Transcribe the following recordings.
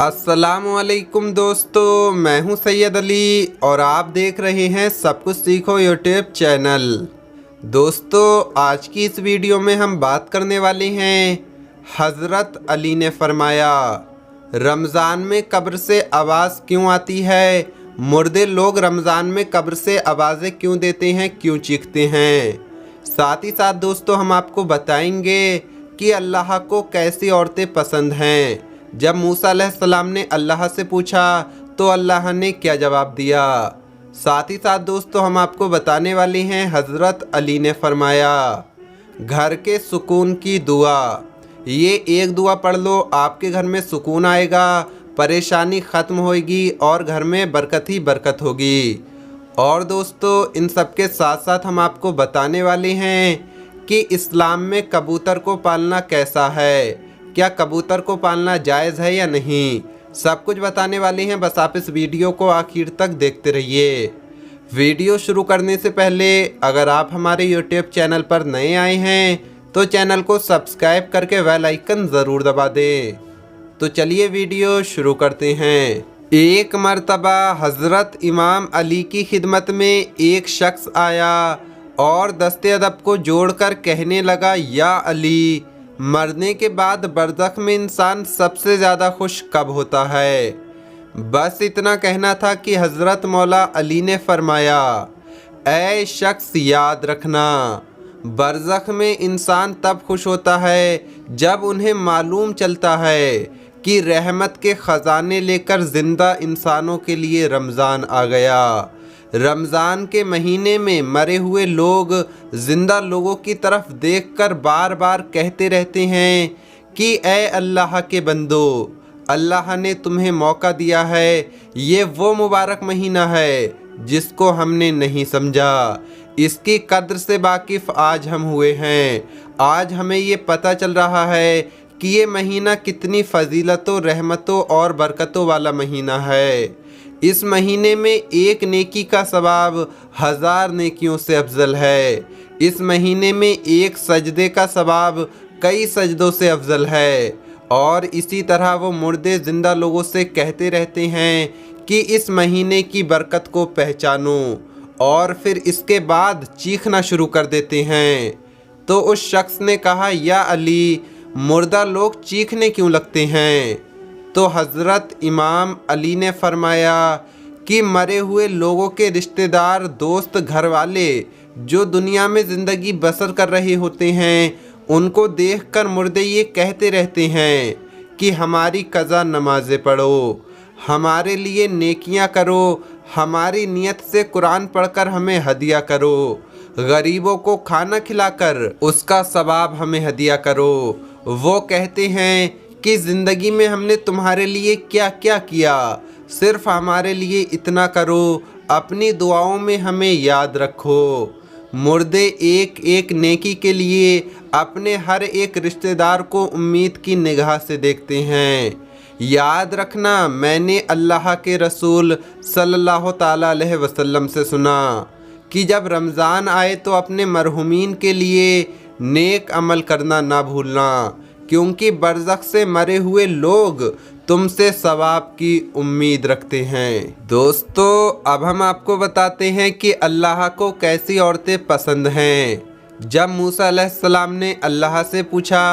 अस्सलामुअलैकुम दोस्तों, मैं हूं सैयद अली और आप देख रहे हैं सब कुछ सीखो यूट्यूब चैनल। दोस्तों, आज की इस वीडियो में हम बात करने वाले हैं हज़रत अली ने फरमाया, रमज़ान में कब्र से आवाज़ क्यों आती है? मुर्दे लोग रमज़ान में कब्र से आवाज़ें क्यों देते हैं, क्यों चीखते हैं? साथ ही साथ दोस्तों हम आपको बताएंगे कि अल्लाह को कैसी औरतें पसंद हैं। जब मूसा अलैहिस्सलाम ने अल्लाह से पूछा तो अल्लाह ने क्या जवाब दिया। साथ ही साथ दोस्तों हम आपको बताने वाले हैं हज़रत अली ने फरमाया, घर के सुकून की दुआ। ये एक दुआ पढ़ लो, आपके घर में सुकून आएगा, परेशानी ख़त्म होगी और घर में बरकत ही बरकत होगी। और दोस्तों इन सब के साथ साथ हम आपको बताने वाले हैं कि इस्लाम में कबूतर को पालना कैसा है, क्या कबूतर को पालना जायज़ है या नहीं, सब कुछ बताने वाले हैं। बस आप इस वीडियो को आखिर तक देखते रहिए। वीडियो शुरू करने से पहले अगर आप हमारे यूट्यूब चैनल पर नए आए हैं तो चैनल को सब्सक्राइब करके बेल आइकन ज़रूर दबा दें। तो चलिए वीडियो शुरू करते हैं। एक मर्तबा हज़रत इमाम अली की खिदमत में एक शख्स आया और दस्ते अदब को जोड़कर कहने लगा, या अली, मरने के बाद बरज़ख में इंसान सबसे ज़्यादा खुश कब होता है? बस इतना कहना था कि हज़रत मौला अली ने फरमाया, ऐ शख्स, याद रखना, बरज़ख में इंसान तब खुश होता है जब उन्हें मालूम चलता है कि रहमत के ख़जाने लेकर ज़िंदा इंसानों के लिए रमज़ान आ गया। रमज़ान के महीने में मरे हुए लोग ज़िंदा लोगों की तरफ देखकर बार बार कहते रहते हैं कि ए अल्लाह के बंदो, अल्लाह ने तुम्हें मौका दिया है, ये वो मुबारक महीना है जिसको हमने नहीं समझा। इसकी कद्र से वाकिफ़ आज हम हुए हैं। आज हमें ये पता चल रहा है कि ये महीना कितनी फ़जीलतों, रहमतों और बरकतों वाला महीना है। इस महीने में एक नेकी का सवाब 1000 नेकियों से अफजल है। इस महीने में एक सजदे का सवाब कई सजदों से अफजल है। और इसी तरह वो मुर्दे ज़िंदा लोगों से कहते रहते हैं कि इस महीने की बरकत को पहचानो, और फिर इसके बाद चीखना शुरू कर देते हैं। तो उस शख्स ने कहा, या अली, मुर्दा लोग चीखने क्यों लगते हैं? तो हज़रत इमाम अली ने फरमाया कि मरे हुए लोगों के रिश्तेदार, दोस्त, घर वाले जो दुनिया में ज़िंदगी बसर कर रहे होते हैं, उनको देखकर मुर्दे ये कहते रहते हैं कि हमारी कज़ा नमाज़ें पढ़ो, हमारे लिए नेकियां करो, हमारी नीयत से कुरान पढ़कर हमें हदिया करो, गरीबों को खाना खिलाकर उसका सवाब हमें हदिया करो। वो कहते हैं कि ज़िंदगी में हमने तुम्हारे लिए क्या क्या किया, सिर्फ हमारे लिए इतना करो, अपनी दुआओं में हमें याद रखो। मुर्दे एक एक नेकी के लिए अपने हर एक रिश्तेदार को उम्मीद की निगाह से देखते हैं। याद रखना, मैंने अल्लाह के रसूल सल्लल्लाहु ताला अलैहि वसल्लम से सुना कि जब रमज़ान आए तो अपने मरहुमीन के लिए नेक अमल करना ना भूलना, क्योंकि बरज़ख से मरे हुए लोग तुमसे सवाब की उम्मीद रखते हैं। दोस्तों अब हम आपको बताते हैं कि अल्लाह को कैसी औरतें पसंद हैं। जब मूसा अलैहिस्सलाम ने अल्लाह से पूछा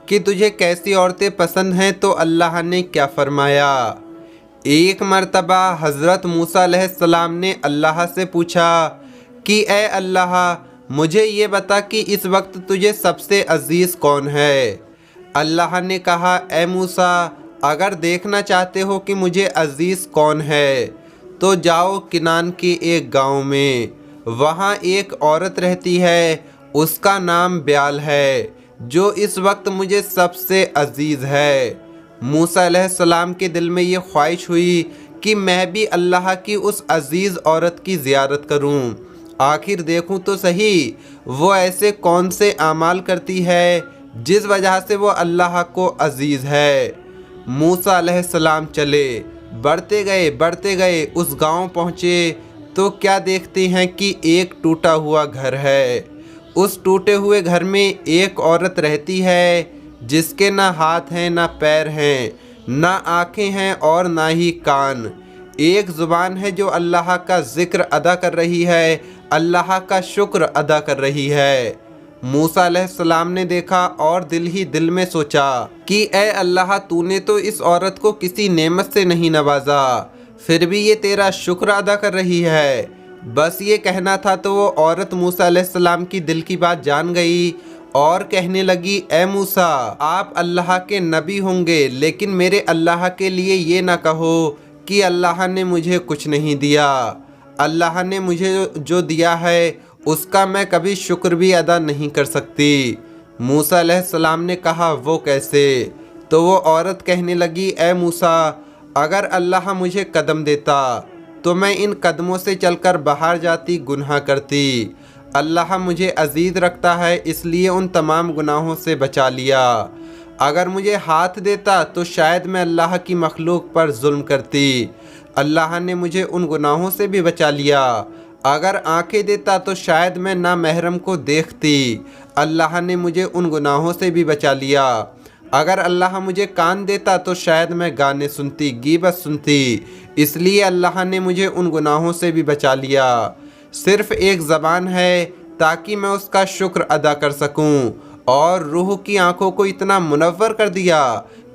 कि तुझे कैसी औरतें पसंद हैं तो अल्लाह ने क्या फरमाया। एक मर्तबा हज़रत मूसा अलैहिस्सलाम ने अल्लाह से पूछा कि ए अल्लाह, मुझे ये बता कि इस वक्त तुझे सबसे अजीज़ कौन है। अल्लाह ने कहा, ए मूसा, अगर देखना चाहते हो कि मुझे अजीज़ कौन है तो जाओ किनान के एक गांव में, वहाँ एक औरत रहती है, उसका नाम ब्याल है, जो इस वक्त मुझे सबसे अजीज़ है। मूसा अलैहिस्सलाम के दिल में ये ख्वाहिश हुई कि मैं भी अल्लाह की उस अजीज़ औरत की ज़ियारत करूँ, आखिर देखूँ तो सही वो ऐसे कौन से आमाल करती है जिस वजह से वो अल्लाह को अजीज़ है। मूसा अलैहिस्सलाम चले, बढ़ते गए उस गांव पहुँचे तो क्या देखते हैं कि एक टूटा हुआ घर है। उस टूटे हुए घर में एक औरत रहती है जिसके ना हाथ हैं ना पैर हैं, ना आँखें हैं और ना ही कान। एक ज़ुबान है जो अल्लाह का ज़िक्र अदा कर रही है, अल्लाह का शुक्र अदा कर रही है। मूसा अलैहिस्सलाम ने देखा और दिल ही दिल में सोचा कि ए अल्लाह, तूने तो इस औरत को किसी नेमत से नहीं नवाजा, फिर भी ये तेरा शुक्र अदा कर रही है। बस ये कहना था तो वो औरत मूसा अलैहिस्सलाम की दिल की बात जान गई और कहने लगी, ए मूसा, आप अल्लाह के नबी होंगे, लेकिन मेरे अल्लाह के लिए ये ना कहो कि अल्लाह ने मुझे कुछ नहीं दिया। अल्लाह ने मुझे जो दिया है उसका मैं कभी शुक्र भी अदा नहीं कर सकती। मूसा अलैहिस्सलाम ने कहा, वो कैसे? तो वो औरत कहने लगी, ए मूसा, अगर अल्लाह मुझे कदम देता तो मैं इन कदमों से चलकर बाहर जाती, गुनाह करती। अल्लाह मुझे अजीज़ रखता है, इसलिए उन तमाम गुनाहों से बचा लिया। अगर मुझे हाथ देता तो शायद मैं अल्लाह की मखलूक पर जुल्म करती। अल्लाह ने मुझे उन गुनाहों से भी बचा लिया। अगर आंखें देता तो शायद मैं ना महरम को देखती। अल्लाह ने मुझे उन गुनाहों से भी बचा लिया। अगर अल्लाह मुझे कान देता तो शायद मैं गाने सुनती, गीबत सुनती। इसलिए अल्लाह ने मुझे उन गुनाहों से भी बचा लिया। सिर्फ़ एक ज़बान है ताकि मैं उसका शुक्र अदा कर सकूं, और रूह की आंखों को इतना मुनव्वर कर दिया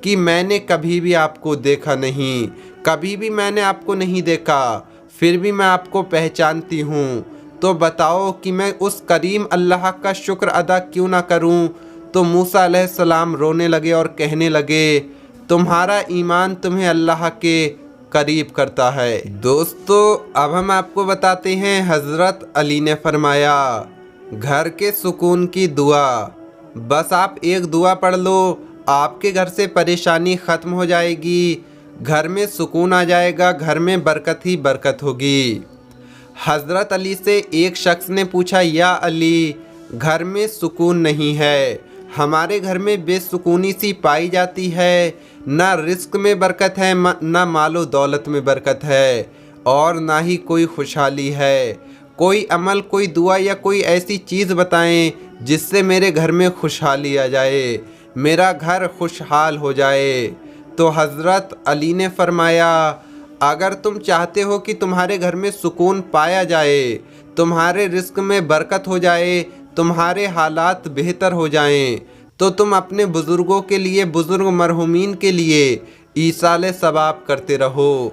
कि मैंने कभी भी आपको देखा नहीं, कभी भी मैंने आपको नहीं देखा, फिर भी मैं आपको पहचानती हूँ। तो बताओ कि मैं उस करीम अल्लाह का शुक्र अदा क्यों ना करूँ? तो मूसा अलैहिस्सलाम रोने लगे और कहने लगे, तुम्हारा ईमान तुम्हें अल्लाह के करीब करता है। दोस्तों, अब हम आपको बताते हैं हज़रत अली ने फरमाया, घर के सुकून की दुआ। बस आप एक दुआ पढ़ लो, आपके घर से परेशानी ख़त्म हो जाएगी, घर में सुकून आ जाएगा, घर में बरकत ही बरकत होगी। हज़रत अली से एक शख्स ने पूछा, या अली, घर में सुकून नहीं है, हमारे घर में बेसुकूनी सी पाई जाती है, ना रिस्क में बरकत है, ना मालो दौलत में बरकत है, और ना ही कोई खुशहाली है। कोई अमल, कोई दुआ या कोई ऐसी चीज़ बताएं जिससे मेरे घर में खुशहाली आ जाए, मेरा घर खुशहाल हो जाए। तो हज़रत अली ने फरमाया, अगर तुम चाहते हो कि तुम्हारे घर में सुकून पाया जाए, तुम्हारे रिस्क में बरकत हो जाए, तुम्हारे हालात बेहतर हो जाएं, तो तुम अपने बुज़ुर्गों के लिए, बुज़ुर्ग मरहुमीन के लिए ईसाल सवाब करते रहो।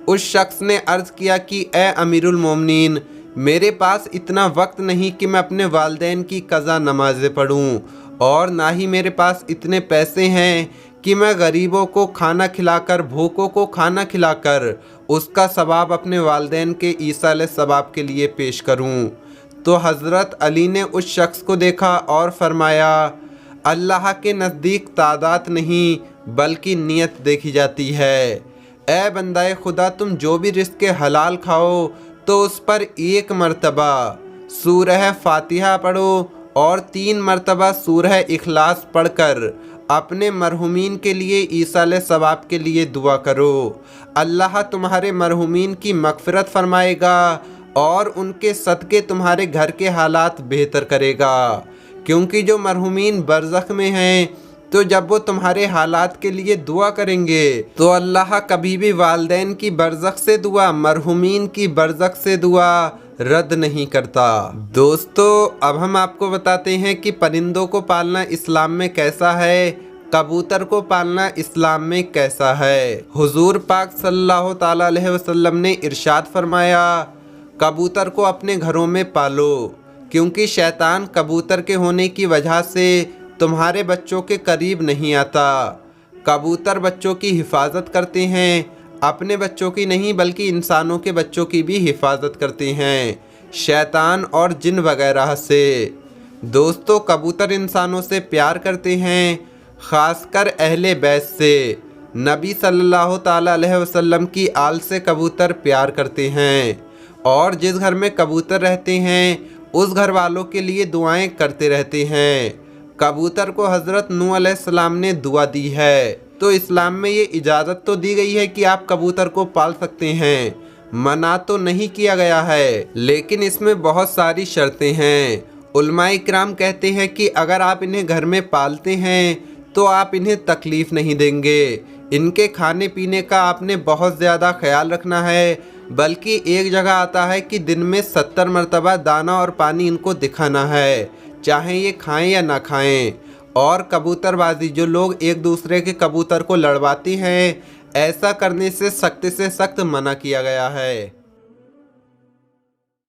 उस शख्स ने अर्ज़ किया कि ए अमीरुल मोमिनीन, मेरे पास इतना वक्त नहीं कि मैं अपने वालिदैन की क़ज़ा नमाज़ें पढ़ूं, और ना ही मेरे पास इतने पैसे हैं कि मैं गरीबों को खाना खिलाकर, भूखों को खाना खिलाकर उसका सवाब अपने वालिदैन के ईसाल सवाब के लिए पेश करूं। तो हज़रत अली ने उस शख्स को देखा और फरमाया, अल्लाह के नज़दीक तादाद नहीं बल्कि नीयत देखी जाती है। ए बंदाए खुदा, तुम जो भी रिज़्क़ के हलाल खाओ तो उस पर एक मरतबा सूरह फातिहा पढ़ो और 3 मरतबा सूरह इखलास पढ़कर अपने मरहुमीन के लिए, ईसाल सवाब के लिए दुआ करो। अल्लाह तुम्हारे मरहुमीन की मग़फ़िरत फरमाएगा और उनके सदक़े तुम्हारे घर के हालात बेहतर करेगा। क्योंकि जो मरहुमीन बरज़ख में हैं, तो जब वो तुम्हारे हालात के लिए दुआ करेंगे तो अल्लाह कभी भी वालिदैन की बरज़ख से दुआ, मरहुमीन की बरज़ख से दुआ रद्द नहीं करता। दोस्तों, अब हम आपको बताते हैं कि परिंदों को पालना इस्लाम में कैसा है, कबूतर को पालना इस्लाम में कैसा है। हुजूर पाक सल्लल्लाहु ताला अलैहि वसल्लम ने इरशाद फरमाया, कबूतर को अपने घरों में पालो, क्योंकि शैतान कबूतर के होने की वजह से तुम्हारे बच्चों के करीब नहीं आता। कबूतर बच्चों की हिफाजत करते हैं, अपने बच्चों की नहीं बल्कि इंसानों के बच्चों की भी हिफाजत करते हैं, शैतान और जिन वगैरह से। दोस्तों, कबूतर इंसानों से प्यार करते हैं, ख़ासकर अहले बैत से। नबी सल्लल्लाहु ताला अलैहि वसल्लम की आल से कबूतर प्यार करते हैं, और जिस घर में कबूतर रहते हैं उस घर वालों के लिए दुआएं करते रहते हैं। कबूतर को हज़रत नूह अलैहिस्सलाम ने दुआ दी है, तो इस्लाम में ये इजाज़त तो दी गई है कि आप कबूतर को पाल सकते हैं, मना तो नहीं किया गया है, लेकिन इसमें बहुत सारी शर्तें हैं। उलमाए इकराम कहते हैं कि अगर आप इन्हें घर में पालते हैं तो आप इन्हें तकलीफ़ नहीं देंगे, इनके खाने पीने का आपने बहुत ज़्यादा ख्याल रखना है, बल्कि एक जगह आता है कि दिन में 70 मरतबा दाना और पानी इनको दिखाना है, चाहे ये खाएं या ना खाएं। और कबूतरबाजी, जो लोग एक दूसरे के कबूतर को लड़वाती हैं, ऐसा करने से सख्त मना किया गया है।